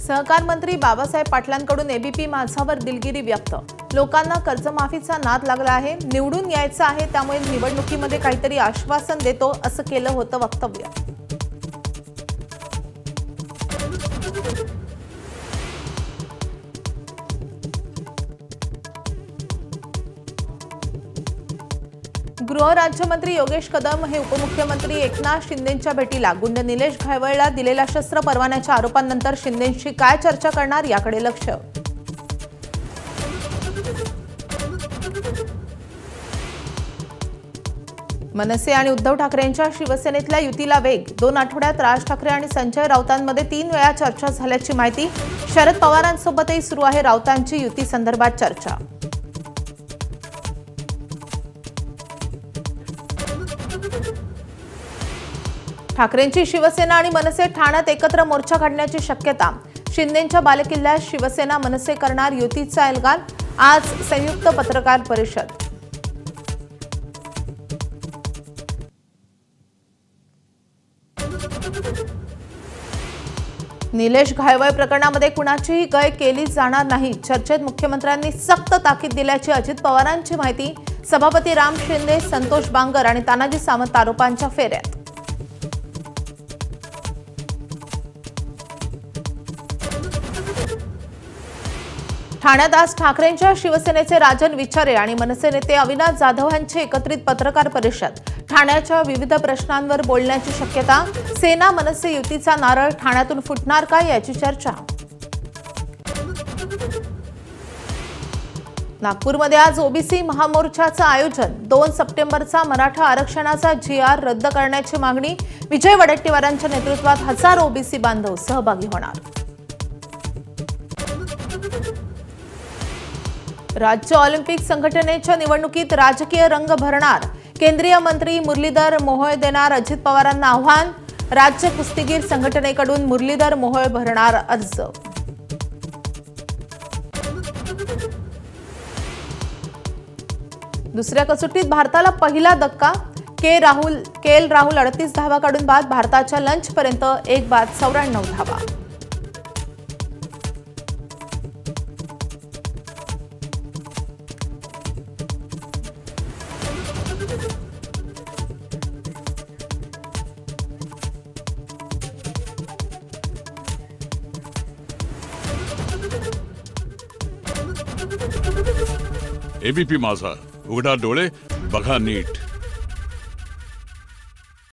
सहकार मंत्री बाबासाहेब पाटलांकडून एबीपी माझावर दिलगिरी व्यक्त। लोकांना कर्जमाफीचा नाद लागला आहे, निवडून यायचं आहे, त्यामुळे निवडणुकीमध्ये काहीतरी आश्वासन देतो असं केलं होतं वक्तव्य। गृह राज्यमंत्री योगेश कदम हे उपमुख्यमंत्री एकनाथ शिंदेंच्या भेटीला गुंड निलेश घायवळला दिलेल्या शस्त्र परवान्याच्या आरोपांनंतर शिंदेंशी काय चर्चा करणार याकडे लक्ष। मनसे आणि उद्धव ठाकरेंच्या शिवसेनेतल्या युतीला वेग। 2 आठवड्यात राज ठाकरे आणि संजय राऊतांमध्ये 3 वेळा चर्चा झाल्याची माहिती। शरद पवारांसोबतही सुरू आहे राऊतांची युती संदर्भात चर्चा। ठाकरेंची शिवसेना आणि मनसे ठाण्यात एकत्र मोर्चा काढण्याची शक्यता। शिंदेंच्या बालेकिल्ल्यात शिवसेना मनसे करणार युतीचा एल्गार। आज संयुक्त पत्रकार परिषद। निलेश घायवळ प्रकरणामध्ये कुणाचीही गय केली जाणार नाही। चर्चेत मुख्यमंत्र्यांनी सक्त ताकीद दिल्याची अजित पवारांची माहिती। सभापती राम शिंदे, संतोष बांगर आणि तानाजी सावंत आरोपांच्या फेऱ्यात। ठाण्यात आज ठाकरेंच्या शिवसेनेचे राजन विचारे आणि मनसे नेते अविनाश जाधव यांची एकत्रित पत्रकार परिषद। ठाण्याच्या विविध प्रश्नांवर बोलण्याची शक्यता। सेना मनसे युतीचा नारळ ठाण्यातून फुटणार का याची चर्चा। नागपूरमध्ये आज ओबीसी महामोर्चाचं आयोजन। 2 सप्टेंबरचा मराठा आरक्षणाचा GR रद्द करण्याची मागणी। विजय वडेट्टीवारांच्या नेतृत्वात हजारो ओबीसी बांधव सहभागी होणार। राज्य ऑलिम्पिक संघटनेच्या निवडणुकीत राजकीय रंग भरणार। केंद्रीय मंत्री मुरलीधर मोहोळ देणार अजित पवारांना आव्हान। राज्य कुस्तीगीर संघटनेकडून मुरलीधर मोहोळ भरणार अर्ज। दुसऱ्या कसोटीत भारताला पहिला धक्का। के एल राहुल 38 धावा काढून बाद। भारताच्या लंचपर्यंत 1 बाद 94 धावा। एबीपी माझा, उघडा डोळे बघा नीट।